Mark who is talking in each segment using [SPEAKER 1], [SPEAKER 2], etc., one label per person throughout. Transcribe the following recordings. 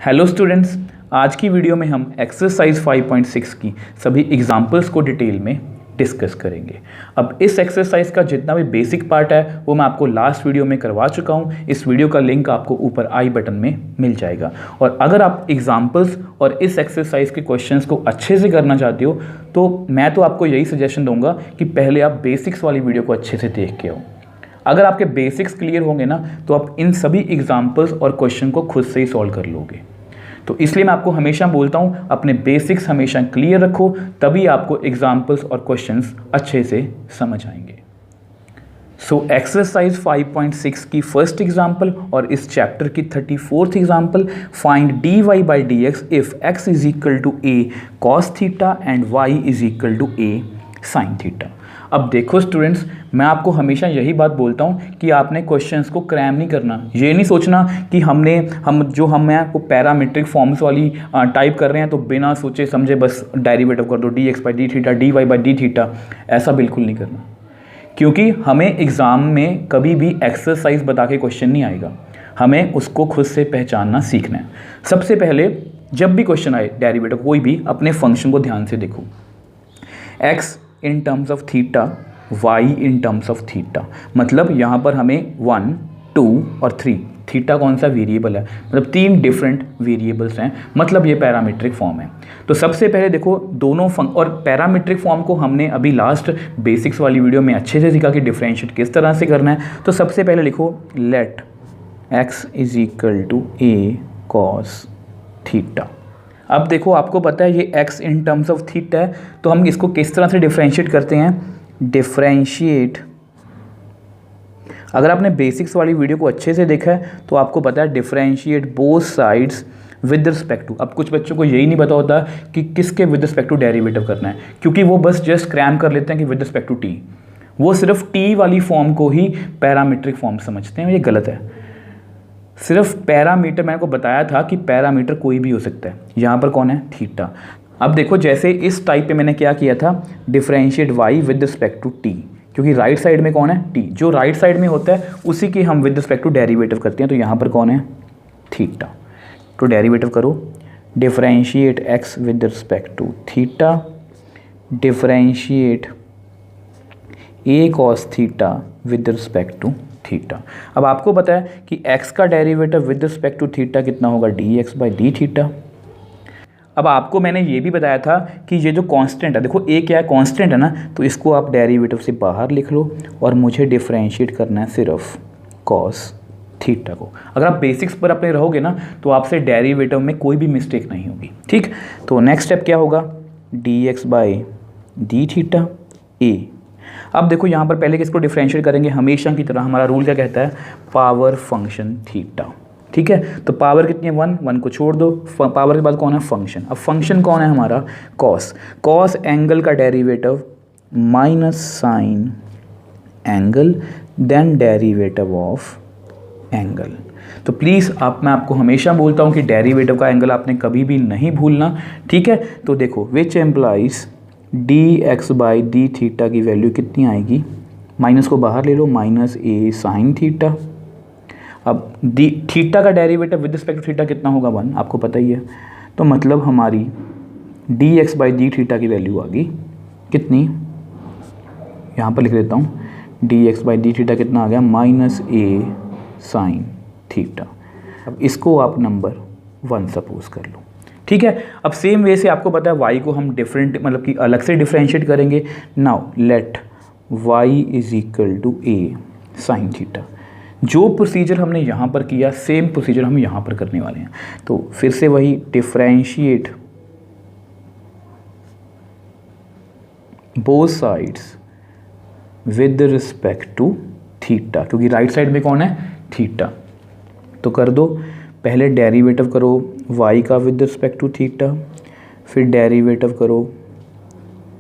[SPEAKER 1] Hello students, आज की video में हम एक्सरसाइज 5.6 की सभी एग्जाम्पल्स को डिटेल में डिस्कस करेंगे। अब इस एक्सरसाइज का जितना भी बेसिक पार्ट है वो मैं आपको लास्ट वीडियो में करवा चुका हूँ। इस वीडियो का लिंक आपको ऊपर आई बटन में मिल जाएगा। और अगर आप एग्जाम्पल्स और इस एक्सरसाइज के क्वेश्चंस को अच्छे से करना चाहते हो तो मैं तो आपको यही सजेशन दूंगा कि पहले आप बेसिक्स वाली वीडियो को अच्छे से देख के आओ। अगर आपके बेसिक्स क्लियर होंगे ना तो आप इन सभी एग्जाम्पल्स और क्वेश्चन को खुद से ही सॉल्व कर लोगे। तो इसलिए मैं आपको हमेशा बोलता हूँ अपने बेसिक्स हमेशा क्लियर रखो, तभी आपको एग्जाम्पल्स और क्वेश्चंस अच्छे से समझ आएंगे। सो एक्सरसाइज 5.6 की फर्स्ट एग्जाम्पल और इस चैप्टर की 34th example, find dy by dx if x is equal to a cos theta and y is equal to a sin theta. अब देखो स्टूडेंट्स, मैं आपको हमेशा यही बात बोलता हूँ कि आपने क्वेश्चंस को क्रैम नहीं करना। ये नहीं सोचना कि हम हैं वो पैरामीट्रिक फॉर्म्स वाली टाइप कर रहे हैं तो बिना सोचे समझे बस डेरिवेटिव कर दो dx by d theta dy by d theta. ऐसा बिल्कुल नहीं करना, क्योंकि हमें एग्ज़ाम में कभी भी एक्सरसाइज बता के क्वेश्चन नहीं आएगा। हमें उसको खुद से पहचानना सीखना है। सबसे पहले जब भी क्वेश्चन आए डेरिवेटिव कोई भी, अपने फंक्शन को ध्यान से देखो। x in terms of theta, y in terms of theta, मतलब यहाँ पर हमें 1, 2 और 3, थीटा कौन सा वेरिएबल है, मतलब 3 डिफरेंट वेरिएबल्स हैं, मतलब ये पैरामीट्रिक फॉर्म है। तो सबसे पहले देखो दोनों और पैरामीट्रिक फॉर्म को हमने अभी लास्ट बेसिक्स वाली वीडियो में अच्छे से सीखा कि डिफरेंशिएट किस तरह से करना है। तो सबसे पहले लिखो let x is equal to a cos theta. अब देखो आपको पता है ये x in terms of theta है, तो हम इसको किस तरह से डिफरेंशिएट करते हैं, डिफरेंशिएट। अगर आपने बेसिक्स वाली वीडियो को अच्छे से देखा है तो आपको पता है differentiate both sides with respect to. अब कुछ बच्चों को यही नहीं पता होता कि किसके विद रिस्पेक्ट टू डेरिवेटिव करना है, क्योंकि वो बस जस्ट क्रैम कर लेते हैं कि विद रिस्पेक्ट टू t। वो सिर्फ t वाली फॉर्म को ही पैरामीट्रिक फॉर्म समझते हैं। ये गलत है। सिर्फ पैरामीटर, मैंने को बताया था कि पैरामीटर कोई भी हो सकता है। यहाँ पर कौन है, थीटा। अब देखो जैसे इस टाइप पे मैंने क्या किया था, differentiate y with respect to t, क्योंकि राइट साइड में कौन है, t। जो राइट साइड में होता है उसी की हम विद रिस्पेक्ट टू डेरिवेटिव करते हैं। तो यहाँ पर कौन है, थीटा। तो डेरिवेटिव करो, differentiate x with respect to theta, differentiate a cos theta with respect to theta. अब आपको पता है कि x का derivative with respect to theta कितना होगा, dx बाई डी थीटा। अब आपको मैंने ये भी बताया था कि ये जो कांस्टेंट है, देखो a क्या है, कांस्टेंट है ना, तो इसको आप डेरिवेटिव से बाहर लिख लो और मुझे डिफरेंशिएट करना है सिर्फ cos थीटा को। अगर आप बेसिक्स पर अपने रहोगे ना तो आपसे डेरिवेटिव में कोई भी मिस्टेक नहीं होगी। ठीक, तो नेक्स्ट स्टेप क्या होगा, dx by d theta a। अब देखो यहाँ पर पहले किसको डिफरेंशिएट करेंगे, हमेशा की तरह हमारा रूल क्या कहता है, पावर फंक्शन थीटा। ठीक है, तो पावर कितनी है, 1 को छोड़ दो, पावर के बाद कौन है, फंक्शन। अब फंक्शन कौन है हमारा, कॉस एंगल का derivative minus sine angle then derivative of angle. तो प्लीज़ मैं आपको हमेशा बोलता हूँ कि डेरिवेटिव का एंगल आपने कभी भी नहीं भूलना। ठीक है, तो देखो which implies dx by d theta की वैल्यू कितनी आएगी, माइनस को बाहर ले लो, माइनस a साइन थीटा। अब डी थीटा का derivative with respect to theta कितना होगा, 1, आपको पता ही है। तो मतलब हमारी dx बाई डी थीटा की वैल्यू आ गई कितनी, यहाँ पर लिख देता हूँ, dx बाई डी थीटा कितना आ गया, माइनस a साइन थीटा। अब इसको आप नंबर 1 सपोज कर लो। ठीक है, अब सेम वे से आपको पता है y को हम डिफरेंट मतलब कि अलग से डिफरेंशिएट करेंगे। Now let y is equal to a sine theta. जो प्रोसीजर हमने यहाँ पर किया सेम प्रोसीजर हम यहाँ पर करने वाले हैं। तो फिर से वही differentiate both sides with respect to theta, क्योंकि राइट साइड में कौन है, थीटा। तो कर दो, पहले डेरिवेटिव करो y का विद रिस्पेक्ट टू थीटा, फिर डेरिवेटिव करो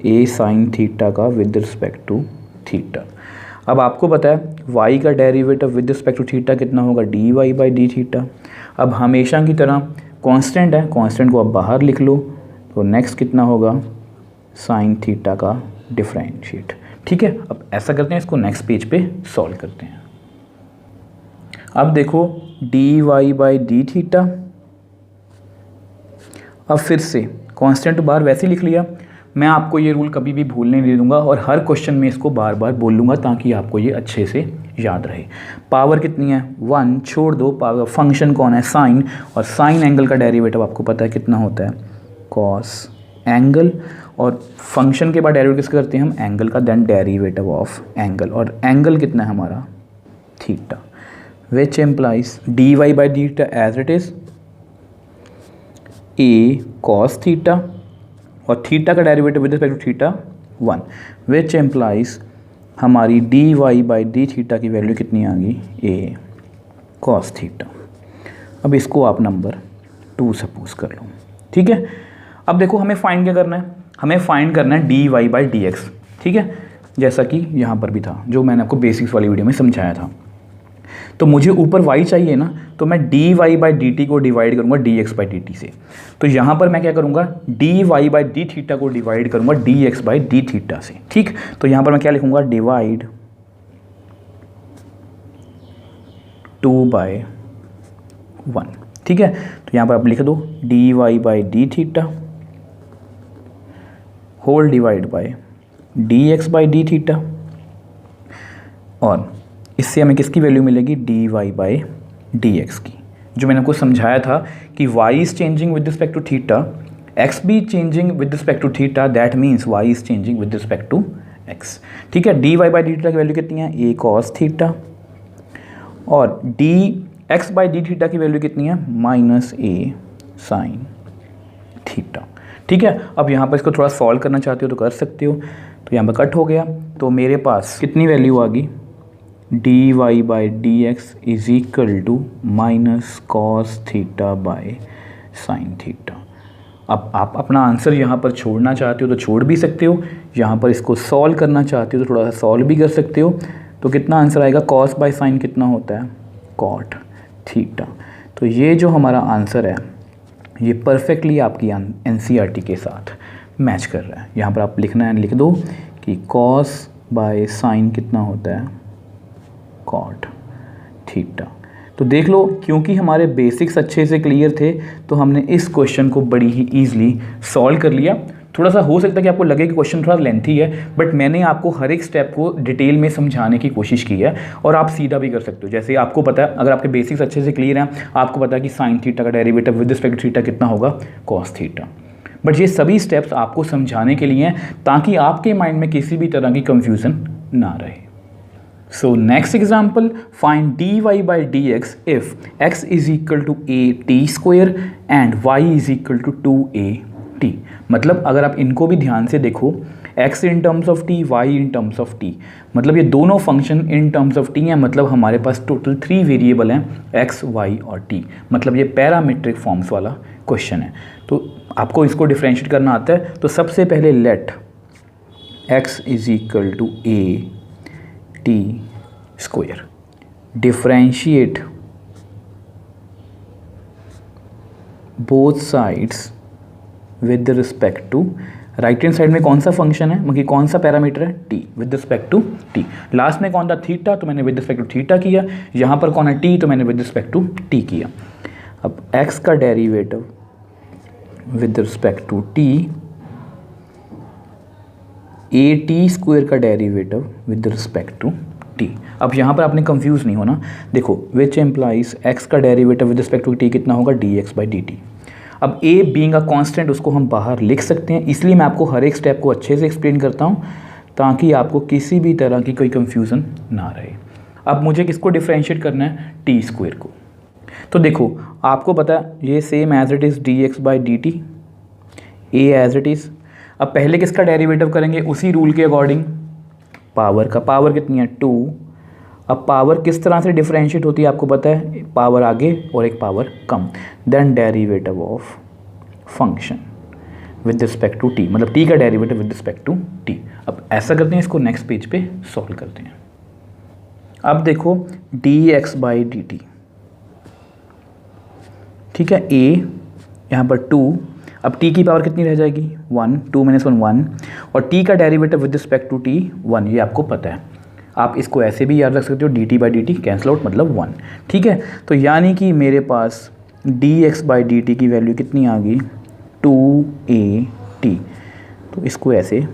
[SPEAKER 1] a साइन थीटा का विद रिस्पेक्ट टू थीटा। अब आपको पता है y का derivative with respect to theta कितना होगा, dy बाई डी थीटा। अब हमेशा की तरह कांस्टेंट है, कांस्टेंट को आप बाहर लिख लो, तो नेक्स्ट कितना होगा, साइन थीटा का डिफरेंशिएट। ठीक है, अब ऐसा करते हैं, इसको नेक्स्ट पेज पे सॉल्व करते हैं। अब देखो dy बाई डी थीटा अब फिर से कांस्टेंट बार वैसे ही लिख लिया। मैं आपको ये रूल कभी भी भूलने नहीं दूंगा और हर क्वेश्चन में इसको बार बार बोल लूँगा ताकि आपको ये अच्छे से याद रहे। पावर कितनी है 1, छोड़ दो पावर, फंक्शन कौन है साइन, और साइन एंगल का डेरिवेटिव आपको पता है कितना होता है कॉस एंगल, और फंक्शन के बाद डेरिवेटिव किसका करते हैं हम एंगल का, देन डेरिवेटिव ऑफ एंगल, और एंगल कितना है हमारा theta, which implies dy by d theta as it is a cos theta, और थीटा का derivative with respect to theta 1, which implies हमारी dy बाई डी थीटा की value कितनी आ गई ए कॉस थीटा। अब इसको आप नंबर 2 सपोज कर लो, ठीक है। अब देखो हमें फाइंड क्या करना है, हमें फाइंड करना है dy बाई डी एक्स, ठीक है, जैसा कि यहाँ पर भी था जो मैंने आपको बेसिक्स वाली वीडियो में समझाया था। तो मुझे ऊपर y चाहिए ना, तो मैं dy बाई डी टी को डिवाइड करूँगा dx बाई डी टी से। तो यहाँ पर मैं क्या करूँगा dy बाई डी थीटा को डिवाइड करूँगा dx बाई डी थीटा से, ठीक। तो यहाँ पर मैं क्या लिखूँगा डिवाइड 2/1, ठीक है। तो यहाँ पर आप लिख दो dy by d theta whole divide by dx by d theta, और इससे हमें किसकी वैल्यू मिलेगी dy बाई dx की, जो मैंने आपको समझाया था कि y is changing with respect to theta, x भी changing with respect to theta, that means y is changing with respect to x, ठीक है। dy बाई डी थीटा की वैल्यू कितनी है a cos थीटा, और dx बाई डी थीटा की value कितनी है माइनस a sin थीटा, ठीक है। अब यहाँ पर इसको थोड़ा सॉल्व करना चाहते हो तो कर सकते हो। तो यहाँ पर कट हो गया, तो मेरे पास कितनी वैल्यू आ गई dy by d x is equal to minus cos theta by sine theta. अब आप अपना आंसर यहाँ पर छोड़ना चाहते हो तो छोड़ भी सकते हो, यहाँ पर इसको सॉल्व करना चाहते हो तो थोड़ा सा सॉल्व भी कर सकते हो। तो कितना आंसर आएगा कॉस बाई साइन कितना होता है कॉट थीटा। तो ये जो हमारा आंसर है ये परफेक्टली आपकी एनसीईआरटी के साथ मैच कर रहा है। यहाँ पर आप लिखना है, लिख दो कि कॉस बाय साइन कितना होता है कॉट थीटा। तो देख लो, क्योंकि हमारे बेसिक्स अच्छे से क्लियर थे तो हमने इस क्वेश्चन को बड़ी ही ईजिली सॉल्व कर लिया। थोड़ा सा हो सकता है कि आपको लगे कि क्वेश्चन थोड़ा लेंथी है, बट मैंने आपको हर एक स्टेप को डिटेल में समझाने की कोशिश की है, और आप सीधा भी कर सकते हो। जैसे आपको पता है, अगर आपके बेसिक्स अच्छे से क्लियर हैं, आपको पता है कि साइन थीटा का derivative with respect to theta कितना होगा कॉस थीटा। बट ये सभी स्टेप्स आपको समझाने के लिए हैं ताकि आपके माइंड में किसी भी तरह की कंफ्यूजन ना रहे। So next example, find dy by dx if x is equal to a t square and y is equal to 2at। मतलब अगर आप इनको भी ध्यान से देखो, x in terms of t, y in terms of t, मतलब ये दोनों function in terms of t हैं। मतलब हमारे पास टोटल 3 वेरिएबल हैं x, y और t। मतलब ये पैरामीट्रिक फॉर्म्स वाला क्वेश्चन है। तो आपको इसको डिफ्रेंशिएट करना आता है। तो सबसे पहले late x is equal to a t square, differentiate both sides with respect to, right hand side में कौन सा फंक्शन है, मतलब कौन सा पैरामीटर है t with respect to t। Last में कौन था थीटा, तो मैंने विद रिस्पेक्ट टू थीटा किया। यहाँ पर कौन है t, तो मैंने विद रिस्पेक्ट टू t किया। अब x का derivative with respect to t, a t square का derivative with respect to t। अब यहाँ पर आपने कंफ्यूज नहीं होना। देखो विच एम्प्लाइज x का derivative with respect to t कितना होगा dx बाई dt। अब a बीइंग अ कांस्टेंट उसको हम बाहर लिख सकते हैं, इसलिए मैं आपको हर एक स्टेप को अच्छे से एक्सप्लेन करता हूँ ताकि आपको किसी भी तरह की कोई कंफ्यूजन ना रहे। अब मुझे किसको डिफ्रेंशिएट करना है t स्क्वायर को। तो देखो आपको पता है ये same as it is dx by dt, a as it is. अब पहले किसका डेरिवेटिव करेंगे उसी रूल के अकॉर्डिंग, पावर का। पावर कितनी है 2। अब पावर किस तरह से डिफरेंशिएट होती है आपको पता है, पावर आगे और एक पावर कम। Then derivative of function with respect to t, मतलब t का derivative with respect to t। अब ऐसा करते हैं, इसको नेक्स्ट पेज पे सॉल्व करते हैं। अब देखो dx बाई dt, ठीक है, a यहाँ पर 2। अब t की पावर कितनी रह जाएगी 1, 2 - 1 1, और t का derivative with respect to t 1, ये आपको पता है। आप इसको ऐसे भी याद रख सकते हो dt by dt cancel out मतलब 1, ठीक है। तो यानी कि मेरे पास dx बाई dt की वैल्यू कितनी आ गई 2at। तो इसको ऐसे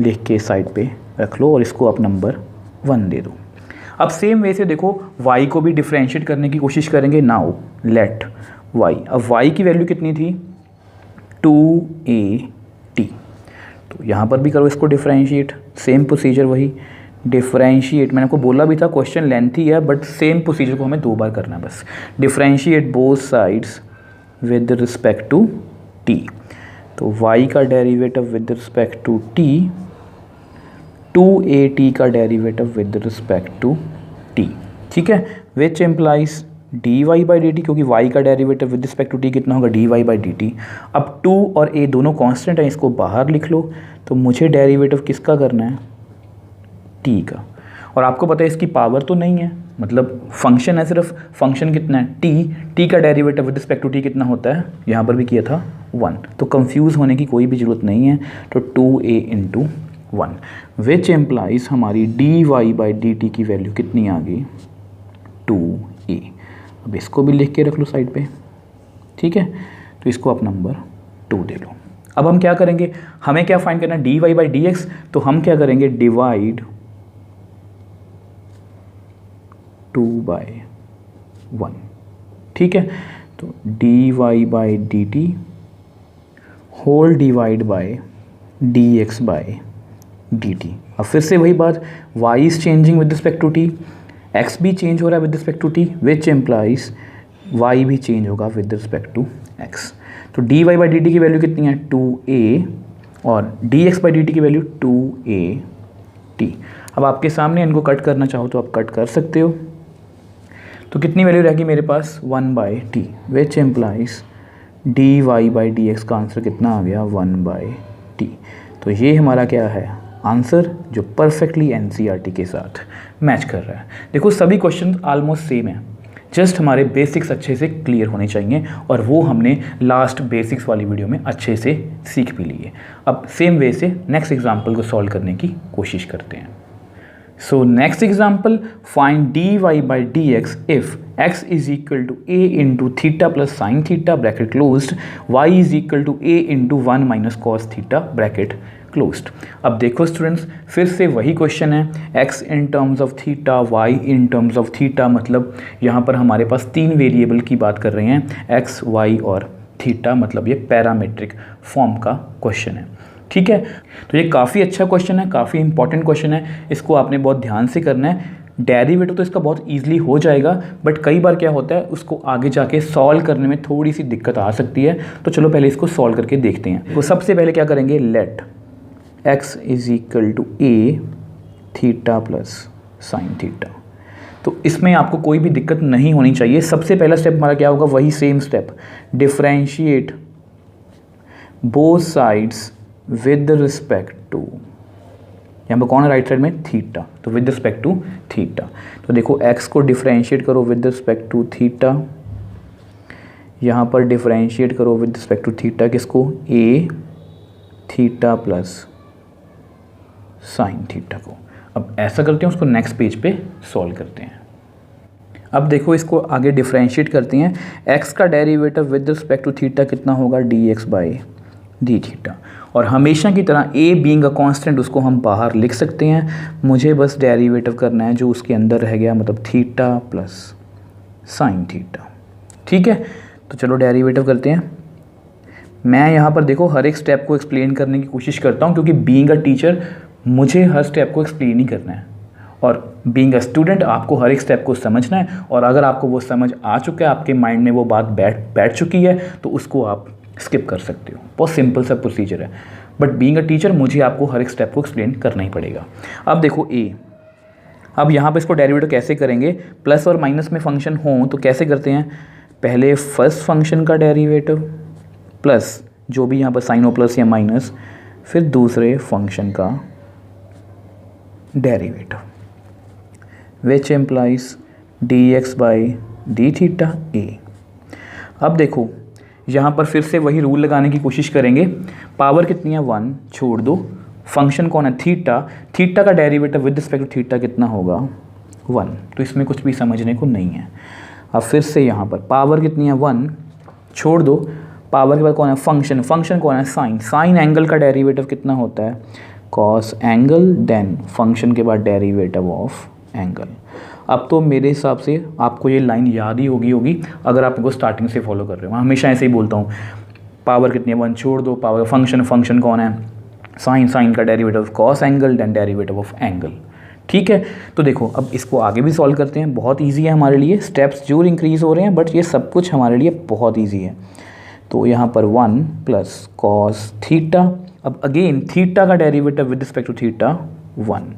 [SPEAKER 1] लिख के साइड पे रख लो और इसको आप नंबर 1 दे दो। अब सेम वे से देखो y को भी डिफ्रेंशिएट करने की कोशिश करेंगे। नाउ लेट y, अब y की वैल्यू कितनी थी 2at। तो यहाँ पर भी करो इसको डिफ्रेंशिएट, सेम प्रोसीजर वही डिफ्रेंशिएट। मैंने आपको बोला भी था क्वेश्चन लेंथी है बट सेम प्रोसीजर को हमें 2 बार करना है बस। Differentiate both sides with respect to t। तो y का derivative with respect to t, 2at का derivative with respect to t, ठीक है, which implies dy by dt, क्योंकि y का derivative with respect to t कितना होगा dy बाई dt। अब 2 और a दोनों कांस्टेंट हैं, इसको बाहर लिख लो। तो मुझे डेरिवेटिव किसका करना है t का, और आपको पता है इसकी पावर तो नहीं है, मतलब फंक्शन है सिर्फ, फंक्शन कितना है t का derivative with respect to t कितना होता है, यहाँ पर भी किया था 1। तो कंफ्यूज होने की कोई भी ज़रूरत नहीं है। तो 2a इंटू 1 विच एम्प्लाइज हमारी dy बाई dt की वैल्यू कितनी आ गई 2a। अब इसको भी लिख के रख लो साइड पे, ठीक है। तो इसको आप नंबर 2 दे लो। अब हम क्या करेंगे, हमें क्या फाइंड करना है dy बाई dx। तो हम क्या करेंगे डिवाइड 2/1, ठीक है। तो dy by dt whole divide by dx by dt। अब फिर से वही बात, y is changing with respect to t, x भी चेंज हो रहा है with respect to t, which implies y भी चेंज होगा विद रिस्पेक्ट टू x। तो dy बाई dt की वैल्यू कितनी है 2a और dx बाई dt की वैल्यू 2at। अब आपके सामने इनको कट करना चाहो तो आप कट कर सकते हो। तो कितनी वैल्यू रहेगी मेरे पास 1/t, which implies dy by dx का आंसर कितना आ गया 1/t। तो ये हमारा क्या है आंसर, जो परफेक्टली एनसीईआरटी के साथ मैच कर रहा है। देखो सभी क्वेश्चन ऑलमोस्ट सेम है, जस्ट हमारे बेसिक्स अच्छे से क्लियर होने चाहिए, और वो हमने लास्ट बेसिक्स वाली वीडियो में अच्छे से सीख भी लिए। अब सेम वे से नेक्स्ट एग्जाम्पल को सॉल्व करने की कोशिश करते हैं। So next example, find dy by dx if x is equal to a into theta plus sine theta bracket closed, y is equal to a into 1 minus cos theta bracket closed. अब देखो students, फिर से वही question है, x in terms of theta, y in terms of theta, मतलब यहाँ पर हमारे पास 3 वेरिएबल की बात कर रहे हैं, x, y और थीटा, मतलब ये पैरामीट्रिक फॉर्म का क्वेश्चन है, ठीक है। तो ये काफ़ी अच्छा क्वेश्चन है, काफ़ी इंपॉर्टेंट क्वेश्चन है, इसको आपने बहुत ध्यान से करना है। डेरिवेटिव तो इसका बहुत ईजिली हो जाएगा, बट कई बार क्या होता है उसको आगे जाके सॉल्व करने में थोड़ी सी दिक्कत आ सकती है। तो चलो पहले इसको सॉल्व करके देखते हैं। तो सबसे पहले क्या करेंगे, let x is equal to a theta plus sine theta. तो इसमें आपको कोई भी दिक्कत नहीं होनी चाहिए। सबसे पहला स्टेप हमारा क्या होगा, वही same step, differentiate both sides with respect to, यहाँ पर कौन है राइट साइड में थीटा, तो विद रिस्पेक्ट टू थीटा। तो देखो x को डिफरेंशिएट करो विद रिस्पेक्ट टू थीटा, यहाँ पर डिफरेंशिएट करो विद रिस्पेक्ट टू थीटा किसको, a theta plus sine theta को। अब ऐसा करते हैं, उसको नेक्स्ट पेज पे सॉल्व करते हैं। अब देखो इसको आगे डिफरेंशिएट करते हैं, x का derivative with respect to theta कितना होगा dx बाई डी थीटा, और हमेशा की तरह a बीइंग अ कांस्टेंट उसको हम बाहर लिख सकते हैं। मुझे बस डेरिवेटिव करना है जो उसके अंदर रह गया, मतलब थीटा प्लस साइन थीटा, ठीक है। तो चलो डेरिवेटिव करते हैं। मैं यहाँ पर देखो हर एक स्टेप को एक्सप्लेन करने की कोशिश करता हूँ, क्योंकि बीइंग अ टीचर मुझे हर स्टेप को एक्सप्लेन ही करना है, और बीइंग अ स्टूडेंट आपको हर एक स्टेप को समझना है। और अगर आपको वो समझ आ चुका है, आपके माइंड में वो बात बैठ चुकी है, तो उसको आप स्किप कर सकते हो। बहुत सिंपल सा प्रोसीजर है, बट बीइंग अ टीचर मुझे आपको हर एक स्टेप को एक्सप्लेन करना ही पड़ेगा। अब देखो a, अब यहाँ पर इसको डेरिवेटिव कैसे करेंगे, प्लस और माइनस में फंक्शन हो तो कैसे करते हैं, पहले फर्स्ट फंक्शन का डेरिवेटिव प्लस जो भी यहाँ पर साइन हो प्लस या माइनस, फिर दूसरे फंक्शन का derivative, which implies dx by d theta a। अब देखो यहाँ पर फिर से वही रूल लगाने की कोशिश करेंगे, पावर कितनी है 1, छोड़ दो, फंक्शन कौन है थीटा, थीटा का derivative with respect to theta कितना होगा 1, तो इसमें कुछ भी समझने को नहीं है। अब फिर से यहाँ पर पावर कितनी है 1, छोड़ दो, पावर के बाद कौन है फंक्शन, फंक्शन कौन है साइन, साइन एंगल का डेरिवेटिव कितना होता है कॉस एंगल, देन फंक्शन के बाद डेरिवेटिव ऑफ एंगल। अब तो मेरे हिसाब से आपको ये लाइन याद ही होगी अगर आप इनको स्टार्टिंग से फॉलो कर रहे हो। मैं हमेशा ऐसे ही बोलता हूँ, पावर कितनी है 1 छोड़ दो, पावर फंक्शन, फंक्शन कौन है साइन, साइन का derivative cos angle, then derivative of angle. ठीक है, तो देखो अब इसको आगे भी सॉल्व करते हैं, बहुत ईजी है हमारे लिए, स्टेप्स जरूर इंक्रीज़ हो रहे हैं बट ये सब कुछ हमारे लिए बहुत ईजी है। तो यहाँ पर 1 प्लस कॉस थीटा, अब अगेन थीटा का derivative with respect to theta 1,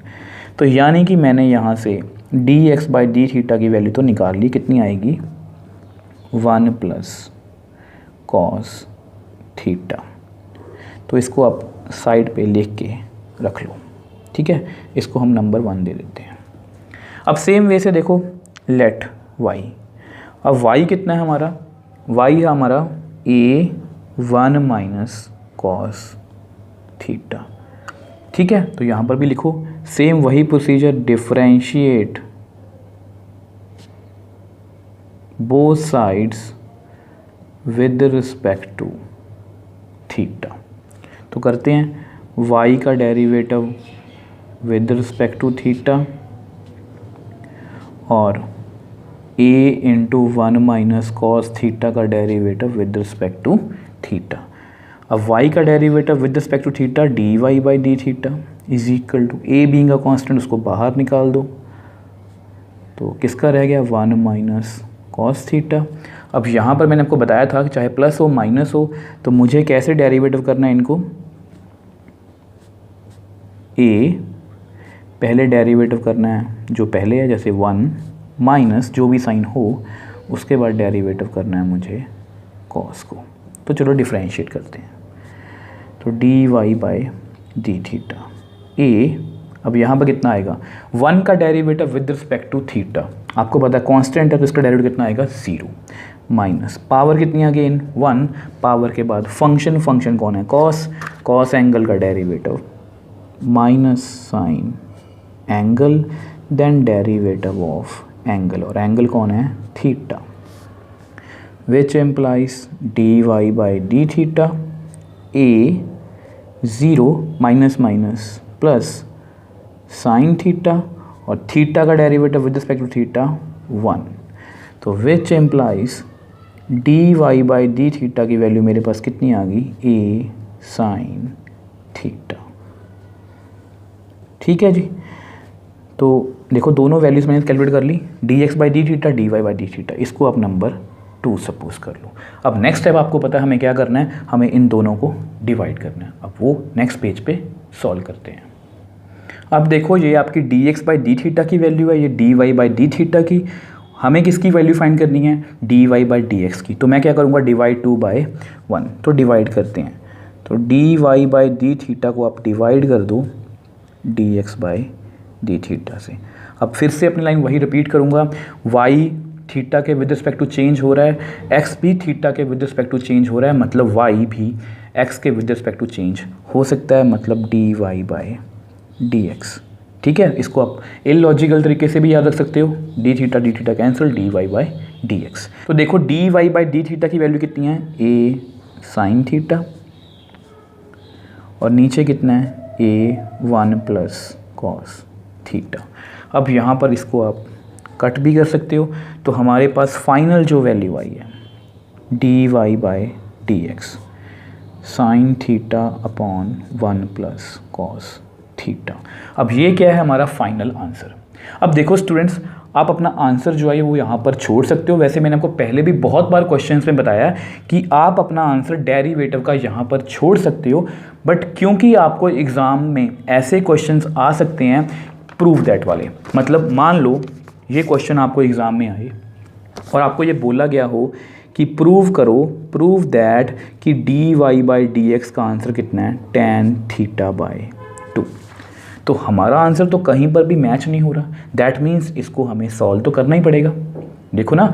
[SPEAKER 1] तो यानी कि मैंने यहाँ से dx बाई डी थीटा की वैल्यू तो निकाल ली, कितनी आएगी 1 प्लस कॉस थीटा। तो इसको आप साइड पे लिख के रख लो, ठीक है, इसको हम नंबर 1 दे देते हैं। अब सेम वे से देखो लेट y, अब y कितना है हमारा, y है हमारा a1 माइनस कॉस थीटा। ठीक है, तो यहाँ पर भी लिखो सेम वही procedure, differentiate both sides with respect to theta. तो करते हैं y का derivative with respect to theta और a into 1 minus cos theta का derivative with respect to theta. अब y का derivative with respect to theta dy by d theta is equal to a being a constant, उसको बाहर निकाल दो, तो किसका रह गया 1 माइनस कॉस थीटा। अब यहाँ पर मैंने आपको बताया था कि चाहे प्लस हो माइनस हो तो मुझे कैसे डेरिवेटिव करना है इनको, a पहले डेरिवेटिव करना है जो पहले है जैसे 1 माइनस जो भी साइन हो, उसके बाद डेरिवेटिव करना है मुझे कॉस को। तो चलो डिफरेंशिएट करते हैं, तो d y by d theta a, अब यहाँ पर कितना आएगा 1 का derivative with respect to theta, आपको पता है कांस्टेंट है तो इसका डेरिवेटिव कितना आएगा 0 माइनस पावर कितनी अगेन 1, पावर के बाद फंक्शन, फंक्शन कौन है कॉस, कॉस एंगल का derivative minus sine angle, then derivative of angle, और एंगल कौन है theta, which implies d y by d theta a 0 minus minus plus sine theta और थीटा का derivative with respect to theta 1, तो which implies d y by d theta की value मेरे पास कितनी आ गई ए साइन थीटा। ठीक है जी, तो देखो दोनों वैल्यूज़ मैंने कैलकुलेट कर ली, d x by d theta, d y by d theta, इसको आप नंबर 2 सपोज कर लो। अब नेक्स्ट स्टेप आपको पता है हमें क्या करना है, हमें इन दोनों को डिवाइड करना है। अब वो नेक्स्ट पेज पे सॉल्व करते हैं। अब देखो ये आपकी d x by d theta की वैल्यू है, ये d y by d theta की, हमें किसकी वैल्यू फाइंड करनी है d y by d x की। तो मैं क्या करूँगा डिवाइड 2 बाई 1, तो डिवाइड करते हैं, तो d y by d theta को आप डिवाइड कर दो d x by d theta से। अब फिर से अपनी लाइन वही रिपीट करूँगा, वाई थीटा के विद रिस्पेक्ट टू चेंज हो रहा है, एक्स भी थीटा के विद रिस्पेक्ट टू चेंज हो रहा है, मतलब वाई भी एक्स के विद रिस्पेक्ट टू चेंज हो सकता है, मतलब d y by d x. ठीक है, इसको आप इलॉजिकल तरीके से भी याद रख सकते हो, d theta cancel, d y by d x. तो देखो d y by d theta की वैल्यू कितनी है ए साइन थीटा, और नीचे कितना है ए 1 प्लस कॉस थीटा। अब यहाँ पर इसको आप कट भी कर सकते हो, तो हमारे पास फाइनल जो वैल्यू आई है d y by d x sine theta upon 1 plus cos theta. अब ये क्या है हमारा फाइनल आंसर। अब देखो स्टूडेंट्स, आप अपना आंसर जो है वो यहाँ पर छोड़ सकते हो। वैसे मैंने आपको पहले भी बहुत बार क्वेश्चंस में बताया कि आप अपना आंसर डेरिवेटिव का यहाँ पर छोड़ सकते हो, बट क्योंकि आपको एग्ज़ाम में ऐसे क्वेश्चंस आ सकते हैं प्रूव दैट वाले, मतलब मान लो ये क्वेश्चन आपको एग्ज़ाम में आए और आपको ये बोला गया हो कि प्रूव करो, प्रूव दैट कि d y by d x का आंसर कितना है tan थीटा बाई 2, तो हमारा आंसर तो कहीं पर भी मैच नहीं हो रहा। दैट मीन्स इसको हमें सॉल्व तो करना ही पड़ेगा। देखो ना,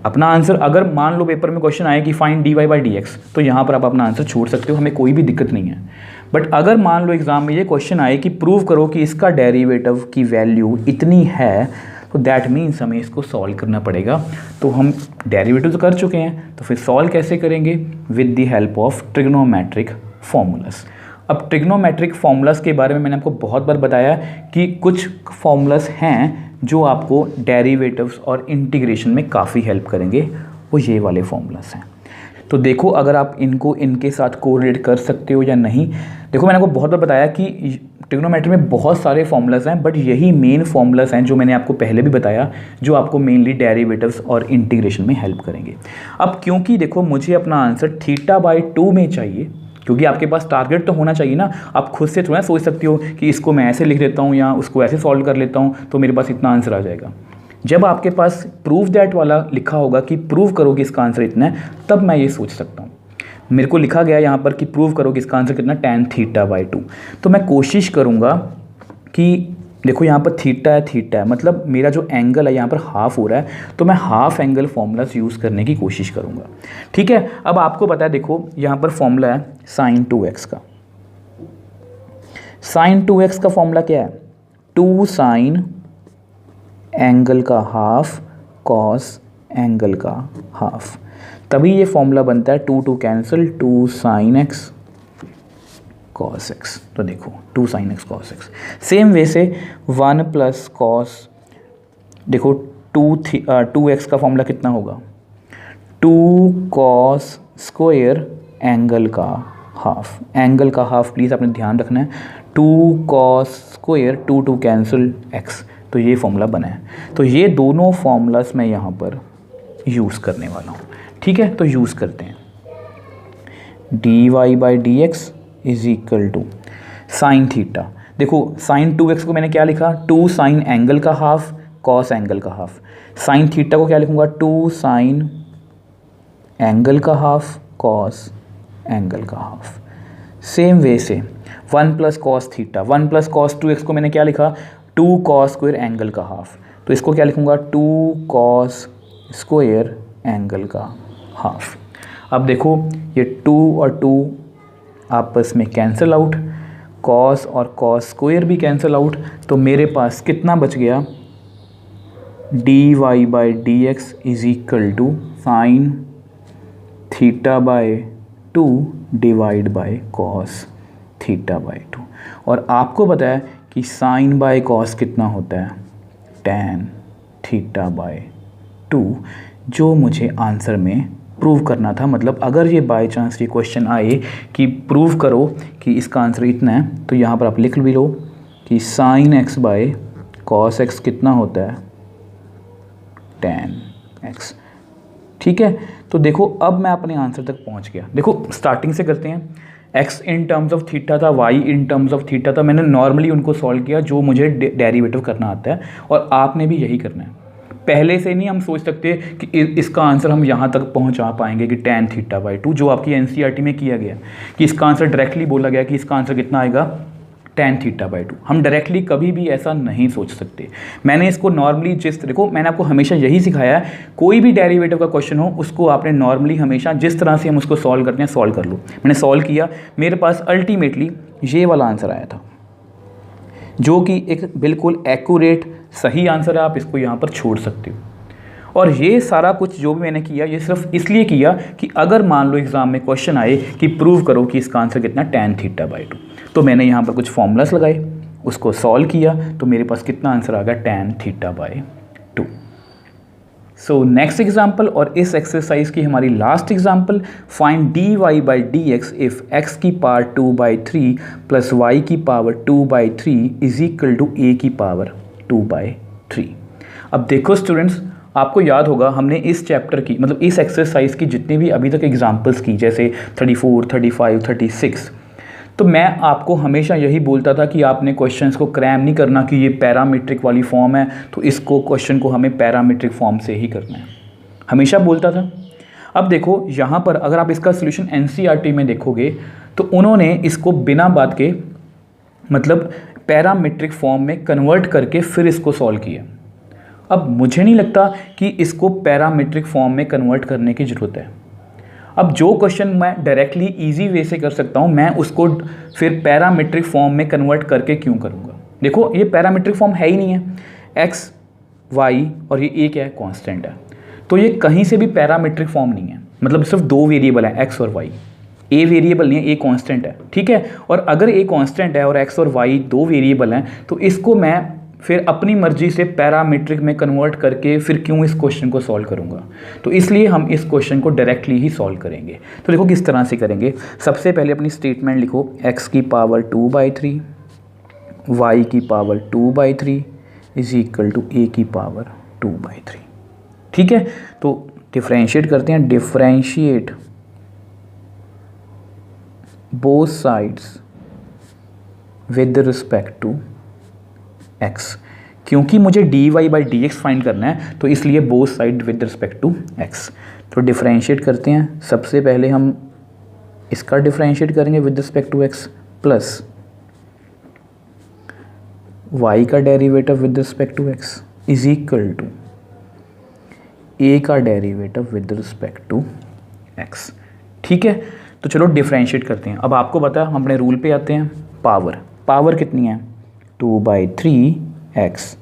[SPEAKER 1] अपना आंसर अगर मान लो पेपर में क्वेश्चन आए कि find d y by d x, तो यहाँ पर आप अपना आंसर छोड़ सकते हो, हमें कोई भी दिक्कत नहीं है। बट अगर मान लो एग्ज़ाम में ये क्वेश्चन आए कि प्रूव करो कि इसका डेरिवेटिव की वैल्यू इतनी है, तो दैट मीन्स हमें इसको सॉल्व करना पड़ेगा। तो हम डेरिवेटिव तो कर चुके हैं, तो फिर सॉल्व कैसे करेंगे? With the help of trigonometric formulas. अब ट्रिग्नोमेट्रिक फॉर्मूलास के बारे में मैंने आपको बहुत बार बताया कि कुछ फॉर्मूलास हैं जो आपको डेरिवेटिव्स और इंटीग्रेशन में काफ़ी हेल्प करेंगे, वो ये वाले फॉर्मूलास हैं। तो देखो अगर आप इनको इनके साथ कोरिलेट कर सकते हो या नहीं। देखो मैंने आपको बहुत बार बताया कि ट्रिग्नोमेट्री में बहुत सारे फॉर्मूलास हैं, बट यही मेन फॉर्मूलास हैं जो मैंने आपको पहले भी बताया, जो आपको मेनली डेरिवेटिव्स और इंटीग्रेशन में हेल्प करेंगे। अब क्योंकि देखो मुझे अपना आंसर θ/2 में चाहिए, क्योंकि आपके पास टारगेट तो होना चाहिए ना। आप खुद से थोड़ा सोच सकते हो कि इसको मैं ऐसे लिख देता हूँ या उसको ऐसे सॉल्व कर लेता हूँ तो मेरे पास इतना आंसर आ जाएगा। जब आपके पास प्रूव दैट वाला लिखा होगा कि प्रूव करो कि इसका आंसर इतना है, तब मैं ये सोच सकता हूँ। मेरे को लिखा गया यहाँ पर कि प्रूव करो कि इसका आंसर कितना, tan θ/2। तो मैं कोशिश करूँगा कि देखो यहाँ पर थीटा है, मतलब मेरा जो एंगल है यहाँ पर हाफ हो रहा है, तो मैं हाफ एंगल फॉर्मूलास यूज़ करने की कोशिश करूँगा। ठीक है, अब आपको पता है देखो यहाँ पर फॉर्मूला है sin 2x का। sin 2x का फॉर्मूला क्या है? 2 sin एंगल का हाफ कॉस एंगल का हाफ, तभी ये फॉर्मूला बनता है 2 cancel 2 sin x cos x। तो देखो 2 sin x cos x। Same way से 1 प्लस कॉस, देखो 2x का फॉर्मूला कितना होगा? 2 cos स्क्वायर एंगल का हाफ। एंगल का हाफ प्लीज़ आपने ध्यान रखना है। 2 cos स्क्वायर 2 कैंसिल x, तो ये फॉर्मूला बना है। तो ये दोनों फॉर्मूलास मैं यहाँ पर यूज़ करने वाला हूँ। ठीक है, तो यूज़ करते हैं। dy/dx is equal to sine theta. देखो साइन 2x को मैंने क्या लिखा? 2 साइन एंगल का हाफ कॉस एंगल का हाफ। साइन थीटा को क्या लिखूँगा? 2 साइन एंगल का हाफ कॉस एंगल का हाफ। सेम वे से 1 plus cos theta, 1 plus cos 2x को मैंने क्या लिखा? 2 कॉस स्क्वायर एंगल का हाफ। तो इसको क्या लिखूँगा? 2 कॉस स्क्वायर एंगल का हाफ। अब देखो ये 2 और 2 आपस में कैंसिल आउट, कॉस और कॉस स्क्वायर भी कैंसिल आउट, तो मेरे पास कितना बच गया? dy/dx is equal to sine θ/2 divide by cos θ/2। और आपको पता है कि साइन बाय कॉस कितना होता है? tan θ/2, जो मुझे आंसर में प्रूव करना था। मतलब अगर ये बाय चांस ये क्वेश्चन आए कि प्रूव करो कि इसका आंसर इतना है, तो यहाँ पर आप लिख भी लो कि sine x by cos x कितना होता है? tan x। ठीक है, तो देखो अब मैं अपने आंसर तक पहुँच गया। देखो स्टार्टिंग से करते हैं। x in terms of theta था, y in terms of theta था। मैंने नॉर्मली उनको सॉल्व किया जो मुझे डेरिवेटिव करना आता है, और आपने भी यही करना है। पहले से नहीं हम सोच सकते कि इसका आंसर हम यहाँ तक पहुँचा पाएंगे कि tan θ/2, जो आपकी एनसीईआरटी में किया गया कि इसका आंसर डायरेक्टली बोला गया कि इसका आंसर कितना आएगा? tan θ/2। हम डायरेक्टली कभी भी ऐसा नहीं सोच सकते। मैंने इसको नॉर्मली देखो मैंने आपको हमेशा यही सिखाया है, कोई भी डेरिवेटिव का क्वेश्चन हो उसको आपने नॉर्मली हमेशा जिस तरह से हम उसको सॉल्व करते हैं सॉल्व कर लो। मैंने सॉल्व किया, मेरे पास अल्टीमेटली ये वाला आंसर आया था, जो कि एक बिल्कुल एक्यूरेट सही आंसर है। आप इसको यहाँ पर छोड़ सकते हो। और ये सारा कुछ जो भी मैंने किया, ये सिर्फ इसलिए किया कि अगर मान लो एग्जाम में क्वेश्चन आए कि प्रूव करो कि इसका आंसर कितना, tan θ/2, तो मैंने यहाँ पर कुछ फॉर्मूलास लगाए, उसको सॉल्व किया, तो मेरे पास कितना आंसर आ गया? tan θ/2। सो नेक्स्ट एग्जाम्पल, और इस एक्सरसाइज की हमारी last example, find dy/dx if x की पावर 2/3 प्लस y की power 2/3 is equal to a की पावर 2/3। अब देखो स्टूडेंट्स, आपको याद होगा हमने इस चैप्टर की, मतलब इस एक्सरसाइज की जितनी भी अभी तक एग्जाम्पल्स की, जैसे 34, 35, 36, तो मैं आपको हमेशा यही बोलता था कि आपने क्वेश्चंस को क्रैम नहीं करना कि ये पैरामीट्रिक वाली फॉर्म है तो इसको क्वेश्चन को हमें पैरामीट्रिक फॉर्म से ही करना है, हमेशा बोलता था। अब देखो यहाँ पर अगर आप इसका सोल्यूशन एनसीईआरटी में देखोगे तो उन्होंने इसको बिना बात के, मतलब पैरामीट्रिक फॉर्म में कन्वर्ट करके फिर इसको सॉल्व किया। अब मुझे नहीं लगता कि इसको पैरामीट्रिक फॉर्म में कन्वर्ट करने की ज़रूरत है। अब जो क्वेश्चन मैं डायरेक्टली इजी वे से कर सकता हूँ, मैं उसको फिर पैरामीट्रिक फॉर्म में कन्वर्ट करके क्यों करूँगा? देखो ये पैरामीट्रिक फॉर्म है ही नहीं है। x y और ये a क्या है, कांस्टेंट है। तो ये कहीं से भी पैरामीट्रिक फॉर्म नहीं है, मतलब सिर्फ दो वेरिएबल हैं x और y। a वेरिएबल नहीं है, a कांस्टेंट है, ठीक है। और अगर a कांस्टेंट है और x और y दो वेरिएबल हैं तो इसको मैं फिर अपनी मर्जी से पैरामीट्रिक में कन्वर्ट करके फिर क्यों इस क्वेश्चन को सॉल्व करूंगा। तो इसलिए हम इस क्वेश्चन को डायरेक्टली ही सॉल्व करेंगे। तो देखो किस तरह से करेंगे। सबसे पहले अपनी स्टेटमेंट लिखो, x की पावर 2/3 y की power 2/3 is equal to a की पावर 2/3, ठीक है। तो डिफ्रेंशिएट करते हैं, differentiate both sides with respect to x। क्योंकि मुझे dy/dx फाइंड करना है तो इसलिए both side with respect to x। तो डिफ्रेंशिएट करते हैं, सबसे पहले हम इसका डिफ्रेंशिएट करेंगे with respect to x plus y का derivative with respect to x is equal to a का derivative with respect to x, ठीक है। तो चलो डिफ्रेंशिएट करते हैं। अब आपको पता है, हम अपने रूल पे आते हैं। पावर कितनी है, 2/3x,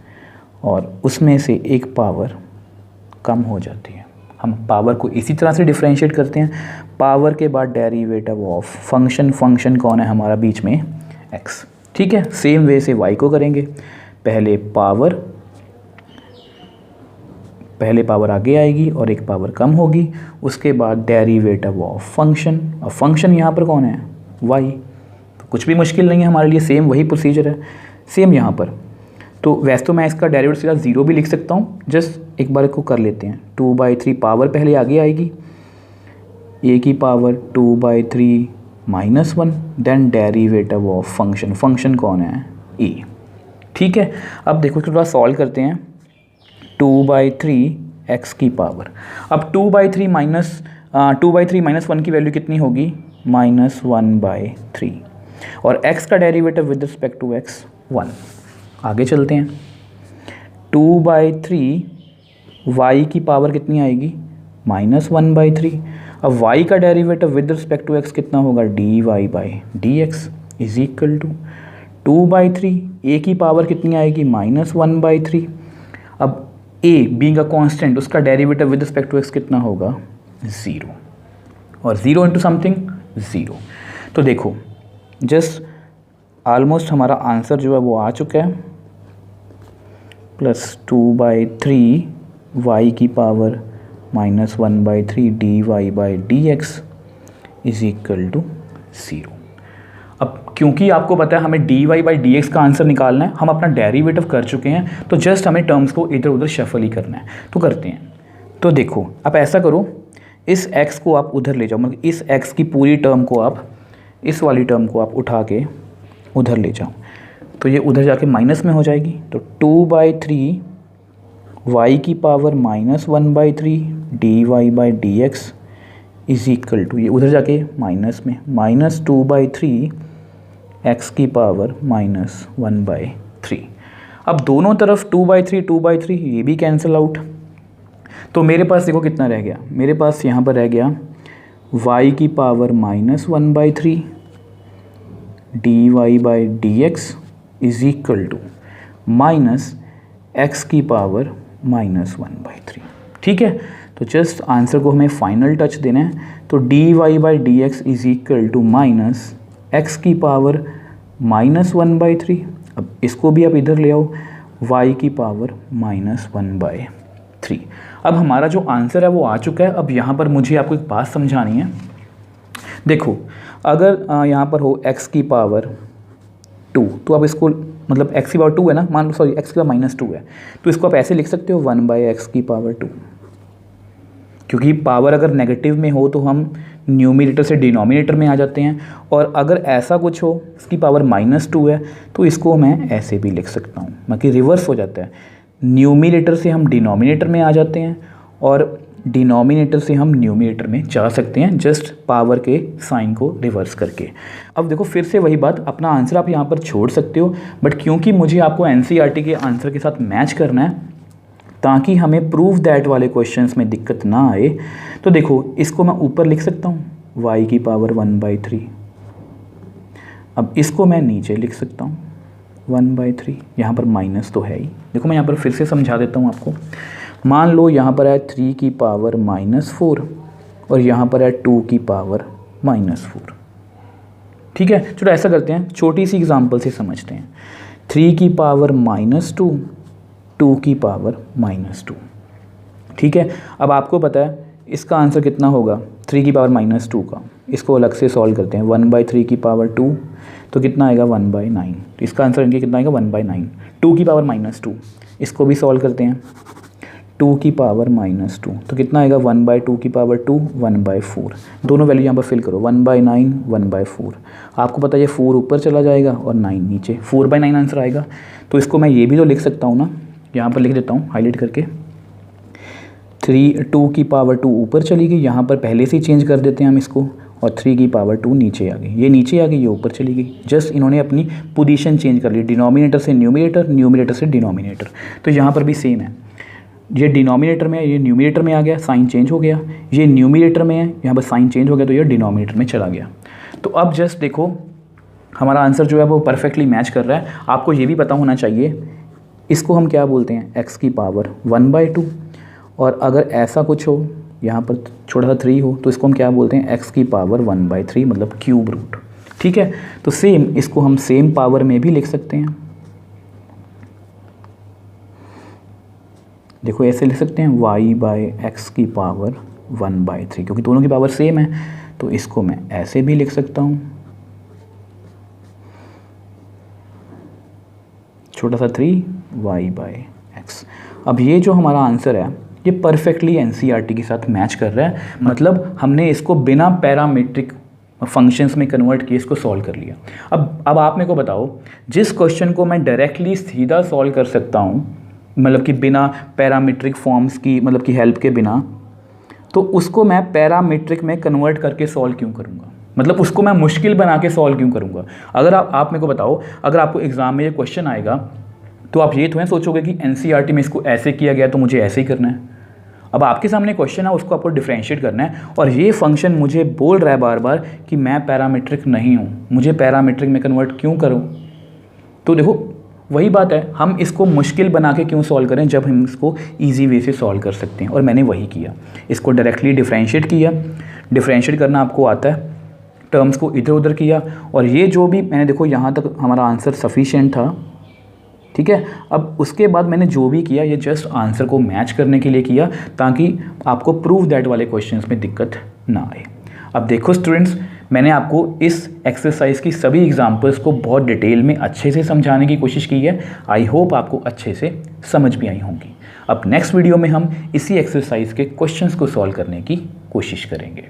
[SPEAKER 1] और उसमें से एक पावर कम हो जाती है। हम पावर को इसी तरह से डिफ्रेंशिएट करते हैं, पावर के बाद डेरिवेटिव ऑफ फंक्शन कौन है हमारा बीच में, x, ठीक है। सेम वे से y को करेंगे, पहले पावर आगे आएगी और एक पावर कम होगी, उसके बाद डेरिवेटिव ऑफ फंक्शन, और फंक्शन यहाँ पर कौन है, y। तो कुछ भी मुश्किल नहीं है हमारे लिए, सेम वही प्रोसीजर है, सेम यहाँ पर। तो वैसे तो मैं इसका डेरिवेटिव सीधा 0 भी लिख सकता हूँ, जस्ट एक बार को कर लेते हैं। 2/3 पावर पहले आगे आएगी, a की power 2/3 -1, then derivative of function कौन है, a, ठीक है। अब देखो थोड़ा सॉल्व करते हैं। 2/3 x की पावर, अब 2/3 माइनस 1 की वैल्यू कितनी होगी, -1/3, और x का derivative with respect to x 1। आगे चलते हैं, 2/3 y की पावर कितनी आएगी, -1/3। अब y का derivative with respect to x कितना होगा, dy/dx is equal to 2/3 a की पावर कितनी आएगी, -1/3। अब a बीइंग अ कांस्टेंट, उसका derivative with respect to x कितना होगा, 0, और 0 इंटू समथिंग 0। तो देखो जस्ट ऑलमोस्ट हमारा आंसर जो है वो आ चुका है, प्लस 2/3 y की power -1/3 dy/dx is equal to 0। अब क्योंकि आपको पता है हमें dy/dx का आंसर निकालना है, हम अपना डेरिवेटिव कर चुके हैं, तो जस्ट हमें टर्म्स को इधर उधर शफल ही करना है। तो करते हैं। तो देखो आप ऐसा करो, इस x को आप उधर ले जाओ, मतलब इस x की पूरी टर्म को आप, इस वाली टर्म को आप उठा के उधर ले जाओ, तो ये उधर जाके माइनस में हो जाएगी। तो 2/3 y की power -1/3 dy/dx is equal to, ये उधर जाके माइनस में, -2/3 x की पावर -1/3। अब दोनों तरफ 2/3 ये भी कैंसिल आउट। तो मेरे पास देखो कितना रह गया, मेरे पास यहाँ पर रह गया y की power -1/3 dy/dx is equal to -x की पावर -1/3, ठीक है। तो जस्ट आंसर को हमें फाइनल टच देना है। तो dy/dx is equal to -x की पावर -1/3। अब इसको भी आप इधर ले आओ, y की पावर -1/3। अब हमारा जो आंसर है वो आ चुका है। अब यहाँ पर मुझे आपको एक बात समझानी है। देखो अगर यहाँ पर हो x की पावर 2, तो अब इसको, मतलब x की पावर 2 है ना, मान लो, सॉरी x की पावर -2 है, तो इसको आप ऐसे लिख सकते हो 1/x की पावर 2, क्योंकि पावर अगर नेगेटिव में हो तो हम न्यूमरेटर से डिनोमिनेटर में आ जाते हैं, और अगर ऐसा कुछ हो इसकी पावर -2 है तो इसको मैं ऐसे भी लिख सकता हूँ, बाकी रिवर्स हो जाता है। न्यूमरेटर से हम डिनोमिनेटर में आ जाते हैं और डिनोमिनेटर से हम न्यूमरेटर में जा सकते हैं, जस्ट पावर के साइन को रिवर्स करके। अब देखो फिर से वही बात, अपना आंसर आप यहाँ पर छोड़ सकते हो, बट क्योंकि मुझे आपको एनसीईआरटी के आंसर के साथ मैच करना है ताकि हमें प्रूव दैट वाले क्वेश्चंस में दिक्कत ना आए, तो देखो इसको मैं ऊपर लिख सकता हूँ y की पावर 1/3। अब इसको मैं नीचे लिख सकता हूँ 1/3, यहाँ पर माइनस तो है ही। देखो मैं यहाँ पर फिर से समझा देता हूँ आपको। मान लो यहाँ पर है 3 की पावर -4 और यहाँ पर है 2 की पावर -4। ठीक है, चलो ऐसा करते हैं, छोटी सी एग्जांपल से समझते हैं। 3 की पावर -2, 2 की पावर -2। ठीक है, अब आपको पता है इसका आंसर कितना होगा 3 की पावर -2 का। इसको अलग से सॉल्व करते हैं। 1/3 की पावर 2 तो कितना आएगा 1/9। तो इसका आंसर इनके कितना आएगा 1/9। 2 की पावर -2 इसको भी सॉल्व करते हैं। 2 की पावर -2 तो कितना आएगा 1/2 की पावर 2 1/4। दोनों वैल्यू यहाँ पर फिल करो 1/9 1/4। आपको पता है ये 4 ऊपर चला जाएगा और 9 नीचे, 4/9 आंसर आएगा। तो इसको मैं ये भी तो लिख सकता हूँ ना, यहाँ पर लिख देता हूँ हाईलाइट करके। 2 की पावर 2 ऊपर चली गई, यहाँ पर पहले से ही चेंज कर देते हैं हम इसको, और 3 की पावर 2 नीचे आ गई। ये नीचे आ गई, ये ऊपर चली गई। जस्ट इन्होंने अपनी पोजीशन चेंज कर ली, डिनोमिनेटर से न्यूमरेटर, न्यूमरेटर से डिनोमिनेटर। तो यहाँ पर भी सेम है, ये डिनोमिनेटर में है, ये न्यूमरेटर में आ गया, साइन चेंज हो गया। ये न्यूमरेटर में है, यहाँ पर साइन चेंज हो गया, तो ये डिनोमिनेटर में चला गया। तो अब जस्ट देखो हमारा आंसर जो है वो परफेक्टली मैच कर रहा है। आपको ये भी पता होना चाहिए इसको हम क्या बोलते हैं, x की पावर 1/2। और अगर ऐसा कुछ हो, यहाँ पर छोटा सा 3 हो, तो इसको हम क्या बोलते हैं, x की पावर 1/3 मतलब क्यूब रूट। ठीक है, तो सेम इसको हम सेम पावर में भी लिख सकते हैं। देखो ऐसे लिख सकते हैं y/x की पावर 1/3, क्योंकि दोनों की पावर सेम है। तो इसको मैं ऐसे भी लिख सकता हूँ, छोटा सा 3 y/x। अब ये जो हमारा आंसर है ये परफेक्टली एनसीईआरटी के साथ मैच कर रहा है। मतलब हमने इसको बिना पैरामीट्रिक फंक्शंस में कन्वर्ट किए इसको सॉल्व कर लिया। अब आप मेरे को बताओ, जिस क्वेश्चन को मैं डायरेक्टली सीधा सॉल्व कर सकता हूँ, मतलब कि बिना पैरामीट्रिक फॉर्म्स की मतलब कि हेल्प के बिना, तो उसको मैं पैरामीट्रिक में कन्वर्ट करके सॉल्व क्यों करूँगा, मतलब उसको मैं मुश्किल बना के सॉल्व क्यों करूँगा। अगर आप मेरे को बताओ, अगर आपको एग्ज़ाम में ये क्वेश्चन आएगा तो आप ये थोड़ा सोचोगे कि एनसीईआरटी में इसको ऐसे किया गया तो मुझे ऐसे ही करना है। अब आपके सामने क्वेश्चन है, उसको आपको डिफरेंशिएट करना है, और ये फंक्शन मुझे बोल रहा है बार बार कि मैं पैरामीट्रिक नहीं हूँ, मुझे पैरामीट्रिक में कन्वर्ट क्यों करूँ। तो देखो वही बात है, हम इसको मुश्किल बना के क्यों सॉल्व करें जब हम इसको ईजी वे से सॉल्व कर सकते हैं। और मैंने वही किया, इसको डायरेक्टली डिफरेंशिएट किया। डिफरेंशिएट करना आपको आता है, टर्म्स को इधर उधर किया, और ये जो भी मैंने देखो यहाँ तक हमारा आंसर सफिशिएंट था। ठीक है, अब उसके बाद मैंने जो भी किया ये जस्ट आंसर को मैच करने के लिए किया, ताकि आपको प्रूव दैट वाले क्वेश्चंस में दिक्कत ना आए। अब देखो स्टूडेंट्स, मैंने आपको इस एक्सरसाइज की सभी एग्जांपल्स को बहुत डिटेल में अच्छे से समझाने की कोशिश की है। आई होप आपको अच्छे से समझ भी आई होंगी। अब नेक्स्ट वीडियो में हम इसी एक्सरसाइज के क्वेश्चंस को सॉल्व करने की कोशिश करेंगे।